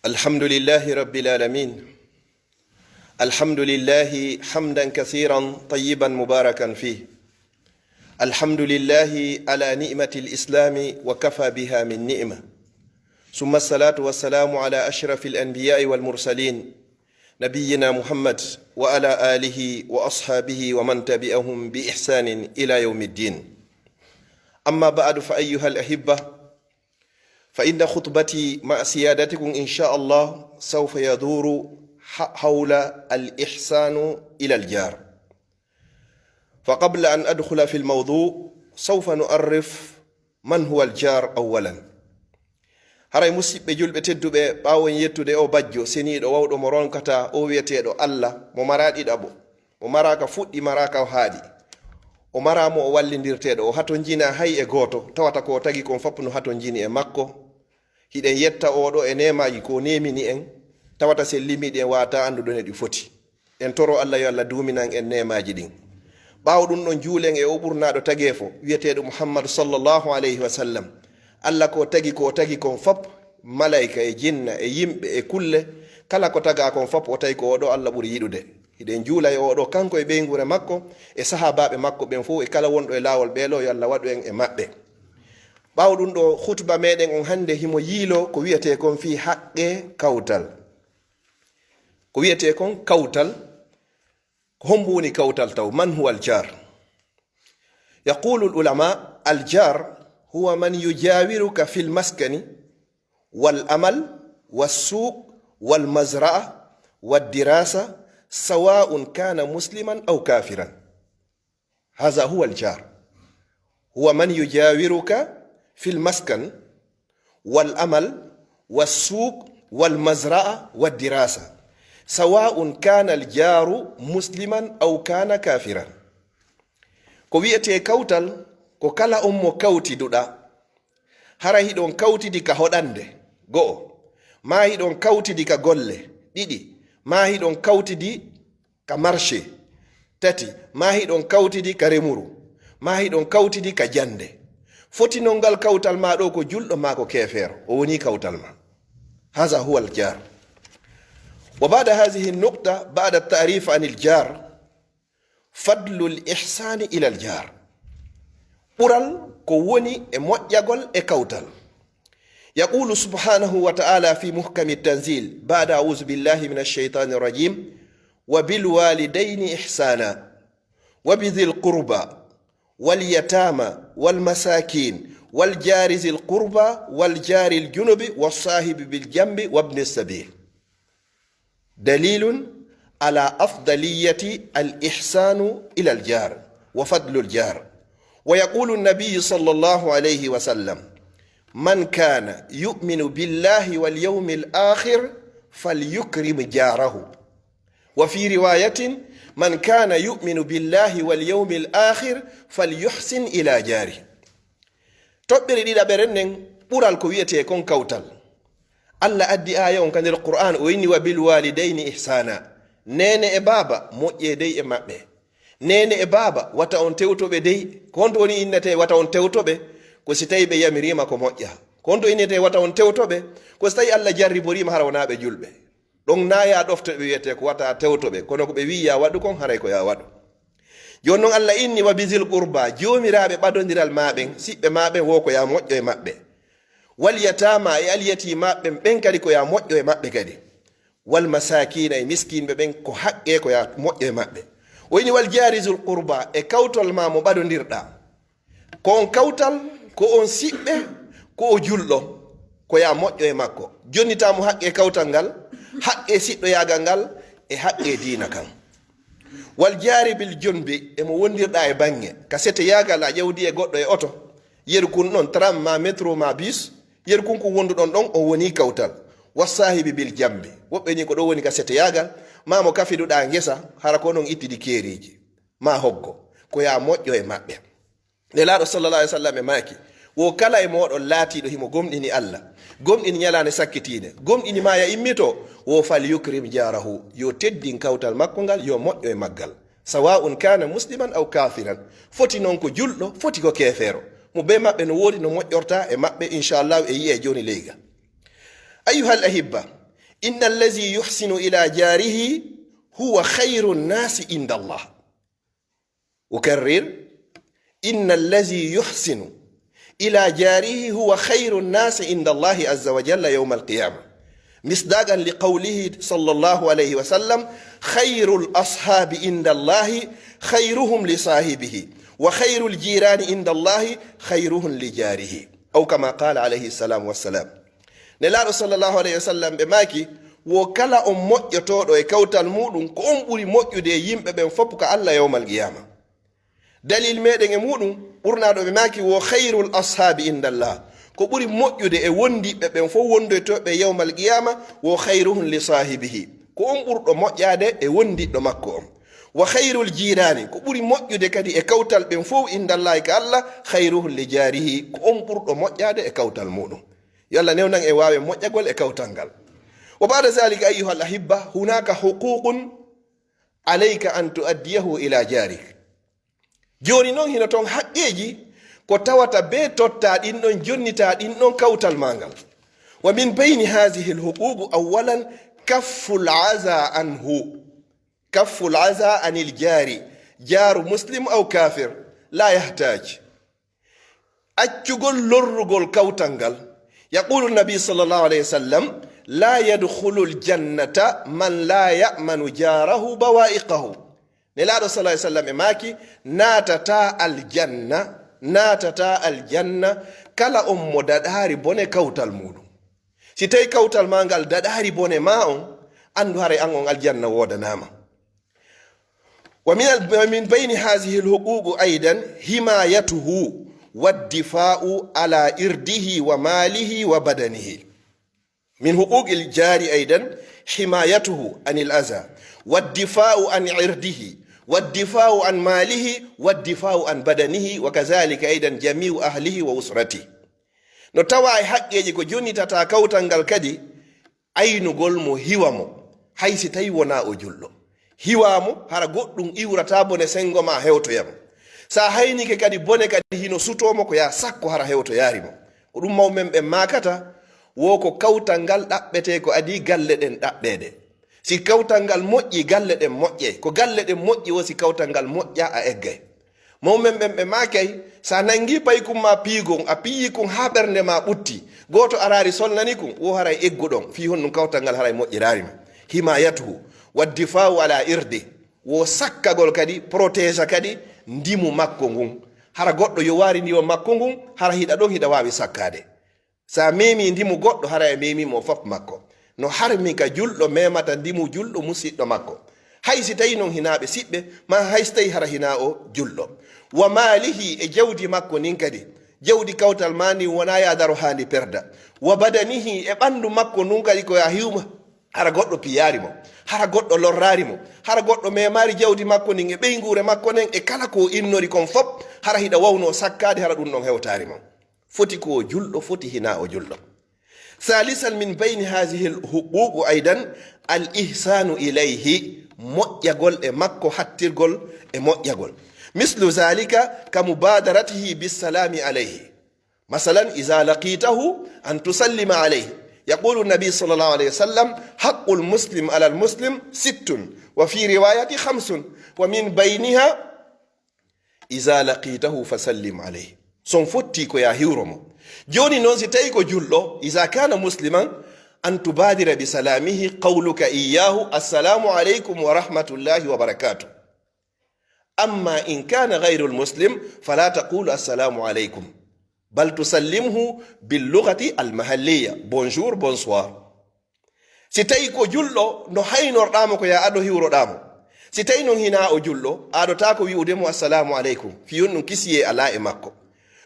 الحمد لله رب العالمين. الحمد لله حمدا كثيرا طيبا مباركا فيه. الحمد لله على نعمة الإسلام وكفى بها من نعمة، ثم الصلاة والسلام على أشرف الأنبياء والمرسلين نبينا محمد وعلى آله وأصحابه ومن تبعهم بإحسان إلى يوم الدين. أما بعد، فأيها الأحبة، فإن خطبتي مع سيادتكم إن شاء الله سوف يدور حول الإحسان إلى الجار. فقبل أن أدخل في الموضوع سوف نعرف من هو الجار أولا. haray musidɓe julɓe tedduɓe, ɓawon yettude o bajjo seniɗo wawɗo mo ronkata o wiyeteɗo Allah, mo mara ɗiɗaɓo, mo maraka fuɗɗi maraka haaɗi, o maramo o wallidirteɗo, o hato jina hay e goto, tawata ko tagi kon foppu no hato jini e makko. hiɗen yetta oɗo e nemaji ko nemini en, tawata sen limiɗi en wata anduɗon e ɗi foti. en toro Allah yo Allah duminan en nemaji ɗin. ɓawo ɗum ɗon juulen e o ɓurnaɗo tageefo wiyeteɗo Muhammadu sallallahu alayhi wa sallam, Allah ko tagi kon fop, malaika e jinna e yimɓe e kulle, kala ko taga kon fop o tawi ko oɗo Allah ɓuri yiɗude. hiɗen juula e oɗo kanko e ɓeygure makko e sahabaɓe makko ɓen fof e kala wonɗo e lawol ɓeelo, yo Allah waɗu en e maɓɓe. ɓawo ɗum ɗo hutuba meɗen on hande himo yiilo ko wiyete kon fi haqqe kawtal. ko wiyete kon kawtal, ko hombo woni kawtal taw? man huwa aljar? yaqulu ulama, aljar huwa man yujawiruka fi lmaskani walamal walsuq walmazraa waldirasa sawaun kana musliman aw kafiran. hadha huwa aljar, huwa man yujawiruka في المسكن والأمل والسوق والمزرعة والدراسة سواء كان الجار مسلما أو كان كافرا. ko wiyete kawtal ko kala on mo kawti duɗa, hara hiɗon kawtidi ka hoɗande go'o, ma hiɗon kawtidi ka golle ɗiɗi, ma hiɗon kawtidi ka marché tati, ma hiɗon kawtidi ka remuru, ma hiɗon kawtidi ka jande. foti non ngal kawtal ma ɗo ko julɗo ma ko kefeero, o woni kawtal ma. haza huwa aljar. wa bada hadihi nukta, bada tarif an aljar, fadlu lihsani ila aljar, ɓural ko woni e moƴƴagol e kawtal. yaqulu subhanahu wa ta'ala fi muhkami tanzil bada auzu billahi min alshaytani rajim wa bilwalidaini ihsana wa bidhil qurba واليتامى والمساكين والجار ذي القربى والجار الجنب والصاحب بالجنب وابن السبيل. دليل على أفضلية الإحسان إلى الجار وفضل الجار. ويقول النبي صلى الله عليه وسلم: من كان يؤمن بالله واليوم الآخر فليكرم جاره. وفي رواية: من كان يؤمن بالله واليوم الآخر فليحسن إلى جاره. toɓɓere ɗiɗaɓere nden ɓural ko wiyete kon kawtal. Allah addi aya on kandir Qur'an o inni wa bil walidaini ihsana. nene e baba moƴƴe dey e maɓɓe. nene e baba wata on tewtoɓe dey. ko honto woni innete wata on tewtoɓe? ko si tawi ɓe yamirima ko moƴƴa. ko honto innete wata on tewtoɓe? ko si tawi Allah jarriborima hara wonaɓe julɓe. ɗon na ya ɗoftoɓe wiyete ko wata tewtoɓe, kono ko ɓe wi ya waɗu kon haray ko ya waɗu. joni noon Allah inni wa bizil qurba, jomiraɓe ɓadodiral maɓen, siɓɓe maɓen wo ko ya moƴƴo e maɓɓe. wal yatama e aliyati maɓɓen ɓen kadi ko ya moƴƴo e maɓɓe kadi. wal masakina e miskinɓe ɓen ko haqqe ko ya moƴƴo e maɓɓe. o inni wal jarizul qurba, e kawtol ma mo ɓadodirɗa, ko on kawtal, ko on siɓɓe, ko o julɗo, ko ya moƴƴo e makko. jonnitamo haqqe kawtal ngal, haqqe siɗɗoyagal ngal, e haqqe diina kan. wal jari bil jonbi, emo wondirɗa e bange ka sete yagal a ƴewdi e goɗɗo e oto, yeru kun ɗon tram ma métro ma bus, yeru kun ko wonduɗon ɗon o woni kawtal. wasahibi bil jambi, woɓɓe ni ko ɗo woni ka sete yagal, ma mo kafiduɗa ngesa hara ko non ittidi keriji ma hoggo, ko ya moƴƴo e maɓɓe. nelaɗo sallallah alih w sallam e maki wo kala e moɗon laatiɗo himo gomɗini Allah, gomɗini ñalande sakkitine, gomɗini ma ya immito, wo fal yukrim jarahu, yo teddin kawtal makko ngal, yo moƴƴo e maggal. sawa'un kana musliman aw kafiran, foti non ko julɗo, foti ko kefeero. mo be maɓɓe no woodi no moƴƴorta e maɓɓe inchallahu e yi'e joni leyga. ayuhal ahibba, inna allazi yuhsinu ila jarihi huwa khairu nnasi inda Allah. Ukarrir, inna allazi yuhsinu ila jarihi huwa khairu nnasi inda Allahi azza wa jalla yawm alqiyama, misdaqan liqawlihi sallallahu alayhi wa sallam, khairu lashabi inda Allahi khairuhum li sahibihi wa khairu ljirani inda Allahi khairuhum li jarihi, aw kama qala alayhi salam wassalam. Nelaɗo sallallahu alayhi wa sallam ɓe maki wo kala on moƴƴotoɗo e kawtal muɗum ko on ɓuri moƴƴude e yimɓe ɓen fof ka Allah yawmal qiyama. Dalil meɗen e muɗum ɓurnaɗo ɓe maki wo khairul ashabi indallah, ko ɓuri moƴƴude e wondiɓe ɓen fof wondoytoɓe yawmal qiyama wo khairuhum li sahibihi, ko on ɓurɗo moƴƴade e wondiɗɗo makko on. Wa khairul jirani, ko ɓuri moƴƴude kadi e kawtal ɓen fof indallahi ka Allah khairuhum li jarihi, ko on ɓurɗo moƴƴade e kawtal muɗum. yo Allah newnan e wawe moƴƴagol e kawtal ngal. Wa ba'da zalika ayyuha al ahibba, hunaka huququn alayka an tuaddiyahu ila jarik. Joni noon hino toon haqqeji ko tawata be totta ɗin ɗon jonnita ɗin ɗon kawtal mangal. Wa min bayni hadhihi al huquq awwalan kafful aza anhu, kafful aza anil jari, jaru muslim aw kafir la yahtaj. Accugol lorrugol kawtal ngal. Yaqulu nabi sallallahu alayhi wa sallam, la yadkhulu ljannata man la ya'manu jarahu bawa'iqahu. Nelaɗo sallallahu alayhi wa sallam e maki natata aljanna kala on mo daɗari bone kawtal muɗum. Si tawi kawtal ma ngal daɗari bone ma on, andu haray an on aljanna wodanama. Wa min bayni hadhihi alhuquq aidan himayatuhu waddifa'u ala irdihi wa malihi wa badanihi. من حقوق الجار أيضا حمايته عن الأذى والدفاع عن عرضه والدفاع عن ماله والدفاع عن بدنه وكذلك أيضا جميع أهله وأسرته. نتوى حقيقي كو جوني تتا كوتانغال كدي أينو غولمو هيوامو حيث تايونا أجولو هيوامو هارا غوطن إورتا بوني سنغو ما هيوتو يامو sa haynike kadi bone kadi hino sutomo ko ya sakko hara hewto yarimo ko ɗum mawmen ɓe makata wo ko kawtal ngal ɗaɓɓete ko adi galle ɗen ɗaɓɓede. Si kawtal ngal moƴƴi galle ɗen moƴƴe, ko galle ɗen moƴƴi wo si kawtal ngal moƴƴa a eggay. Mawmen ɓen ɓe makay sa nangi paykum ma piigon a piyi kun ha ɓernde ma ɓutti, goto arari solnani kun wo haray egguɗon fi hon ɗum kawtal ngal haray moƴƴirarima. Himayatuhu waddifa'u ala irde, wo sakkagol kadi protége kadi ndimu makko ngun, hara goɗɗo yo wari ndiwo makko ngun hara hiɗa ɗon hiɗa wawi sakkade. Sa memi ndimu goɗɗo hara e memi mo fof makko, no harmi ka julɗo memata ndimu julɗo musidɗo makko, hay si tawi non hinaɓe siɓɓe ma hay so tawi hara hina o julɗo. Wa malihi e jawdi makko nin kadi, jawdi kawtal ma ni wona yadaro handi perda. Wa badanihi e ɓandu makko nun kadi ko ya hiwma hara goɗɗo piyari mo, hara goɗɗo lorrari mo, hara goɗɗo memari jawdi makko nin e ɓeygure makko nen e kala ko innori kon fof hara hiɗa wawno sakkade hara ɗum ɗon hewtari mo. foti ko julɗo foti hina o julɗo. Salisan min bayni hadhihi alhuquq aidan al ihsanu ilayhi, moƴƴagol e makko, hattirgol e moƴƴagol. Mislu zalika ka mubadaratihi bisalami alayhi. Masalan idha laqitahu an tusallima alayhi. يقول النبي صلى الله عليه وسلم حق المسلم على المسلم 6 وفي رواية 5 ومن بينها إذا لقيته فسلم عليه. son fotti ko ya hiwromo. Joni non si tawi ko julɗo, iza kana musliman an tubadira bi salamihi qawluka iyyahu assalamu alaykum wa rahmatullahi wa barakatuh. Amma in kana ghayru almuslim fala taqulu assalamu alaykum bal tusallimhu bil lughati al mahalliya, bonjour bonsoir. Si tawi ko julɗo no haynorɗamo ko ya aɗo hiwroɗamo, si tawi non hina o julɗo aɗota ko wi'udemo assalamu alaykum fiyun ɗum kisiye ala e makko.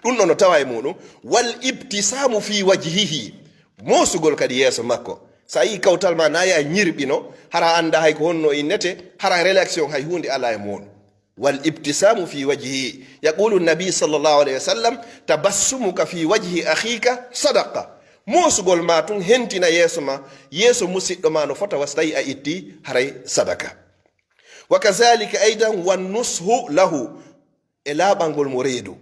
ɗum ɗo no tawa e muɗum. Wal ibtisamu fi wajhihi, mosugol kadi yeeso makko. Sa yi kawtal ma na ya ñirɓino hara anda hay ko honno innete, hara réaction hay hunde ala e muɗum. Wal ibtisamu fi wajhihi, yaqulu nabi sallallahu alayhi wa sallam tabassumuka fi wajhi akhika sadaqa. Mosugol ma tun hentina yeeso ma, yeeso musidɗo ma no fota was tawi a itti haray sadaka. Wa kazalika aidan wan nushu lahu, e laɓangol mo reedu.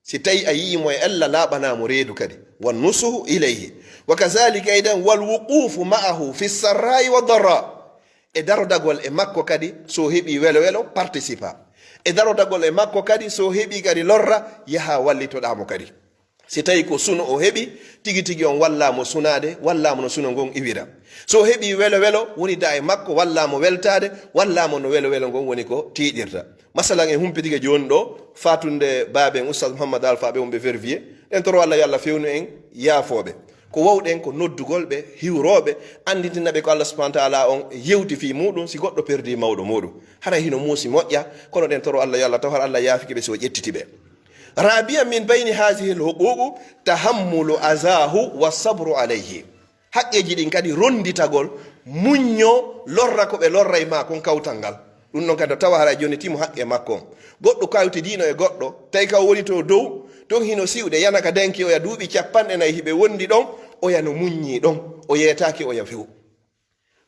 Si tawi a yiyimo e Allah laɓanamo reedu kadi wan nusuhu ilayhi. wa kazalika aidan wal wuqufu ma'ahu fi sarra'i wa dharra e darodagol e makko kadi so heɓi welo welo participa e darodagol e makko kadi so heɓi kadi lorra yaha wallitoɗamo kadi si tawi ko suno o heɓi tigi tigi on wallamo sunade wallamo no suno ngon iwira so heɓi welo welo woni da e makko wallamo weltade wallamo no welo welo ngon woni ko tiiɗirta masalan en humpitigue joni ɗo fatunde baaben oustad mouhammad alpha ɓe wonɓe vervier en toro allah yo allah fewnu en yaafoɓe ko wawɗen ko noddugol ɓe hiwroɓe anditinaɓe ko allah subahana taala on yewti fi muɗum si goɗɗo perdi mawɗo muɗum hara hino muusi moƴƴa kono ɗen toro allah yo allah taw har allah yaafikeɓe so ƴettitiɓe rabia min bayni hasihi lhuququ tahammulu azahu wasabru alayhi haqqeji ɗin kadi ronditagol muñño lorra ko ɓe lorra e ma kon kawtal ngal ɗum noon kadi tawa hara joni timo haqqe makko on goɗɗo kawti dino e goɗɗo tawi ka woni to dow ton hino siwɗe yana ka danki oya duuɓi 40 hiɓe wondi ɗon oya no muññi ɗon o yeetaki oya few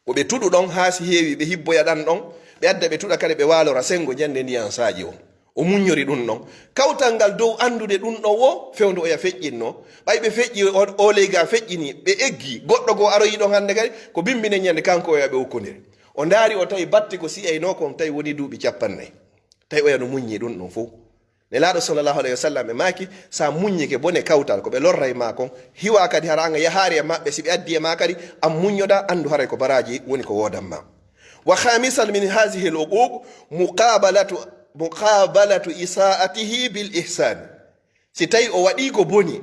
koɓe tuɗu ɗon ha si heewi ɓe hibboya ɗan ɗon ɓe adda ɓe tuɗa kadi ɓe walora sengo jande ndiyan saji o o muññori ɗum ɗon kawtal ngal dow andude ɗum ɗon wo fewde oya feƴƴinno ɓay ɓe feƴƴi o leyga feƴƴini ɓe eggi goɗɗo go aroyi ɗon hande kadi ko bimbine ñande kanko oya ɓe ukkodiri o ndaari o tawi batti ko siyayno kon tawi woni duuɓi 40 tawi oya no muññi ɗum ɗon fof nelaɗo sallllahu alayhi wa sallam e maki sa muññike bone kawtal ko ɓe lorra e ma kon hiwa kadi hara anga yahaari e maɓɓe si ɓe addi e ma kadi an muññoɗa andu haray ko baraji woni ko wodanma wa khamisal min hasihi l uquq muqabalatu isaatihi bil ihsan si tawi o waɗi ko boni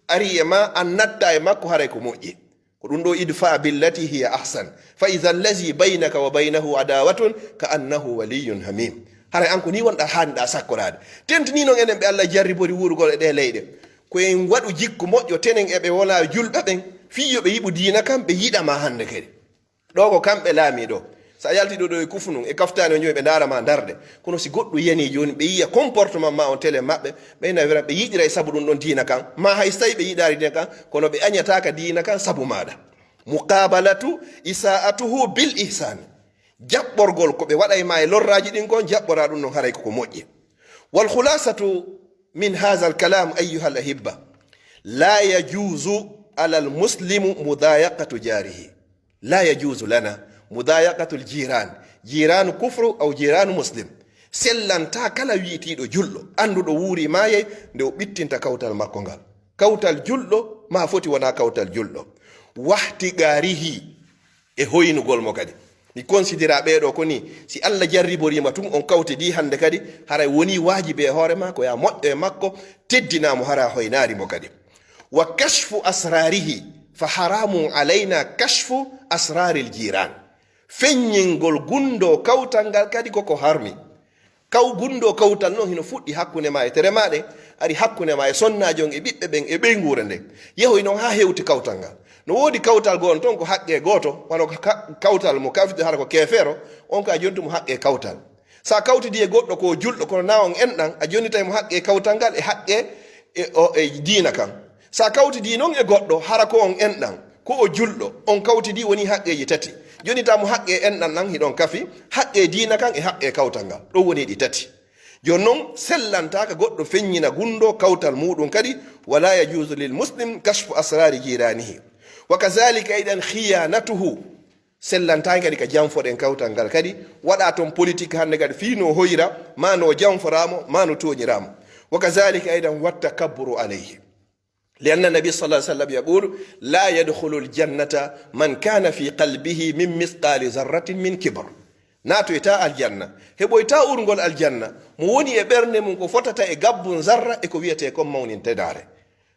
ari e ma an natta e makko haray ko moƴƴi ko ɗum ɗo idfa billati hiya ahsan fa ida allazi baynaka wa baynahu adawatun ka annahu waliyun hamim haray an ko ni wonɗa hanɗa sakkorade tentini noon enen ɓe allah jarribori wurgol e ɗe leyɗe koyen waɗu jikku moƴƴo tenen eɓe wona julɓe ɓen fiyo ɓe yiɓu diina kam ɓe yiɗama hande kadi ɗo ko kamɓe laami ɗo sa yalti ɗo e kufnum e kaftani o joyi ɓe darama darde kono si goɗɗo yani joni ɓe yiya comportement ma on télé maɓɓe ɓeyna wira ɓe yiɗira e saabu ɗum ɗon diina kan ma hay so tawi ɓe yiɗari diina kan kono ɓe añataka diina kan saabu maɗa muqabalatu isaatuhu bil ihsan jaɓɓorgol ko ɓe waɗa e ma e lorraji ɗin kon jaɓɓora ɗum ɗon haray koko moƴƴi wal khulasatu min hadha al kalam ayuha al ahibba la yajuzu ala al muslimu mudayaqatu jarihi la yajuzu lana mudayaqatu al jiranu kufru aw jiranu muslim sellanta kala wiitiɗo julɗo anduɗo wuuri maye nde o ɓittinta kawtal makko ngal kawtal julɗo ma foti wona kawtal julɗo wahtigarihi e hoynugol mo kadi mi considéra ɓeɗo ko ni si allah jarriborima tun on kawtidi hande kadi haray woni wajibe e hoore ma ko ya moƴƴo e makko teddinamo hara hoynari mo kadi wa kashfu asrarihi fa haramun alayna kashfu asraril jiran feññingol gundo kawtal ngal kadi koko harmi gundo kawtal noon hino fuɗɗi hakkunde ma e tere maɗe ari hakkunde ma e sonnajon e ɓiɓɓe ɓen e ɓey guure nden yehoy noon ha hewti kawtal ngal no woodi kawtal goon toon ko haqqe goto wano kawtal mo kafide hara ko keefeero on ko a jontumo haqqe kawtal sa kawtidi e goɗɗo ko julɗo kono na on enɗan a jonitaymo haqqe kawtal ngal e haqqe e diina kan sa kawtidi noon e goɗɗo hara ko on enɗan ko o julɗo on kawtidi woni haqqeji tati jonitamo haqqe enɗan ɗan hiɗon kafi haqqe diina kan e haqqe kawtal ngal ɗo woni ɗi tati joni noon sellantaka goɗɗo feññina gundo kawtal muɗum kadi wala yajuzu lil muslim kashfu asrari jiranihi wa kazalika aidan khiyanatuhu sellantaki kadi ka janfoɗen kawtal ngal kadi waɗa toon politique hande kadi fino hoyra ma no janforamo ma no toñiramo wa kazalika aidan wattakabburu alayhi لأن النبي صلى الله عليه وسلم يقول لا يدخل الجنة من كان في قلبه من مثقال ذرة من كبر ناتو إتا الجنة هبو إتا أورنغول الجنة موني إبرني منكو فتتا إقابون ذرة إكو بيتا يكون مونين تداري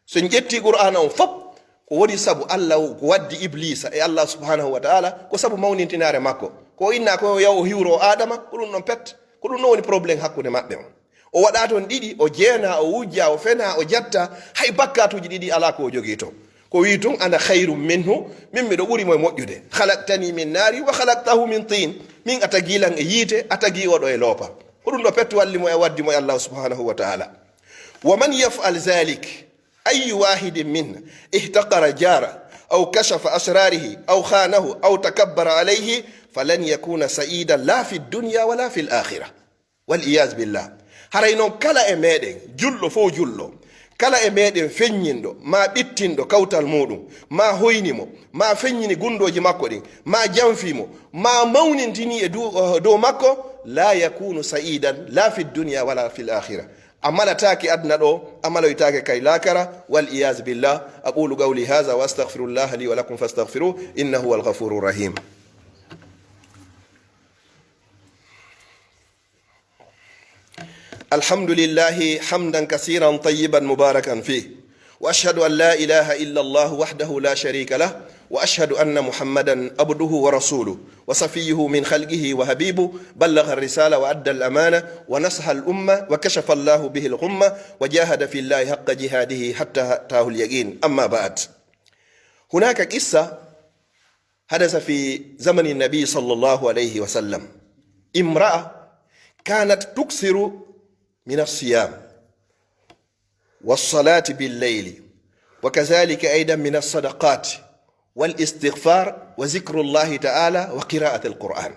سنجتي قرآن فب ko wodi sabu allah ko waddi iblisa e allah subhanahu wa ta'ala ko sabu mawnintinare makko ko inna ko yaw hiwro adama ko ɗum non pet ko ɗum non woni probléme hakkude maɓɓe on o waɗa toon ɗiɗi o jeena o wujja o fena o jatta hay bakkatuji ɗiɗi ala ko o jogui toon ko wi tun ana khayrum minhu min miɗo ɓurimo e moƴƴude khalaqtani min nari wa khalaqtahu min tin min a tagilan e yiite a tagi oɗo e loopa ko ɗum ɗo pet wallimo e waddimo e allah subhanahu wa ta'ala wa man yaf'al zalik أي واحد منا احتقر جاره أو كشف أسراره أو خانه أو تكبر عليه فلن يكون سعيدا لا في الدنيا ولا في الآخرة والإياذ بالله هرينون كلا إمادين جلو فو جلو kala e meɗen feññinɗo ma ɓittinɗo kawtal muɗum ma hoynimo ma feññini gundoji makko ɗin ma janfimo ma mawnintini e dow makko la yakunu sa'idan la fi dunia wala fi l akhira a malatake aduna ɗo a maloytake kay lakara wal iyas billah aqulu qawli hadha wa astaghfirullah li wa lakum fastaghfiruh innahu huwal ghafurur rahim. الحمد لله حمدا كثيرا طيبا مباركا فيه وأشهد أن لا إله إلا الله وحده لا شريك له وأشهد أن محمدا عبده ورسوله وصفيه من خلقه وحبيبه بلغ الرسالة وأدى الأمانة ونصح الأمة وكشف الله به الغمة وجاهد في الله حق جهاده حتى أتاه اليقين. أما بعد، هناك قصة حدث في زمن النبي صلى الله عليه وسلم. امرأة كانت تكثر من الصيام والصلاة بالليل وكذلك أيضا من الصدقات والاستغفار وذكر الله تعالى وقراءة القرآن.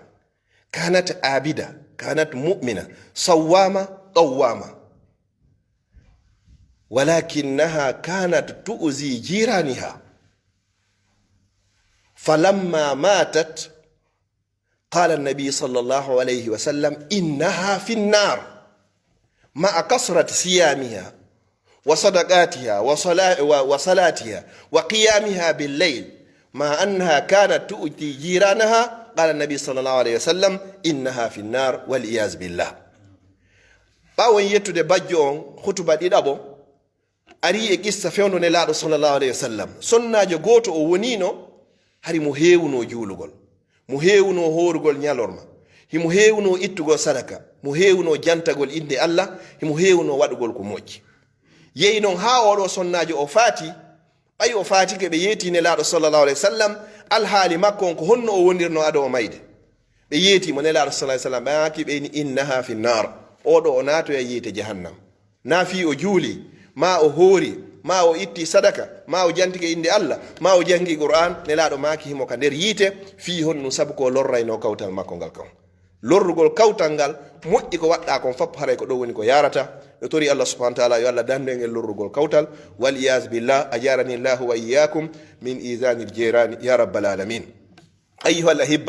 كانت عابدة، كانت مؤمنة، صوامة، قوامة، ولكنها كانت تؤذي جيرانها. فلما ماتت قال النبي صلى الله عليه وسلم إنها في النار مع كثرة صيامها وصدقاتها وصلاتها وقيامها بالليل، مع أنها كانت تؤتي جيرانها. قال النبي صلى الله عليه وسلم إنها في النار والعياذ بالله. باون يتودي بجون خطبة ديدابو ari e kissa fewndo nelaaɗo sallallahu alayhi wa sallam. sonnaajo gooto o wonino hari mo heewno juulugol, mo heewno hoorugol ñalorma, himo heewno ittugol sadaka, mo heewno jantagol inde Allah, himo heewno waɗugol ko moƴƴi. yeyi noon haa oɗo sonnaajo o faati, ɓayi o faatike ɓe yeeti nelaaɗo sallallahu alayhi wa sallam alhaali makko on ko honno o wonirno ado o mayde. ɓe yeetimo nelaaɗo sallallahu alayhi wa sallam ɓe haki ɓeyni innaha fi nnar, oɗo o naatoya yiite jahannam. naafi o juuli, ma o hoori, ma o itti sadaka, ma o jantike inde Allah, ma o jangi Qur'an, nelaaɗo maaki himo ka nder yiite fii honno sabu ko lorrayno kawtal makko ngal kam. lorrugol kawtal ngal moƴƴi ko waɗɗa kon fof haray ko ɗo woni ko yarata. ɓe tori Allah subhanahu wa ta'ala yo Allah dande en lorrugol kawtal. wal iyaz billah, ajarani llahu wa iyyakum min izanil jirani ya rabbal alamin. ayyuhal ahibba.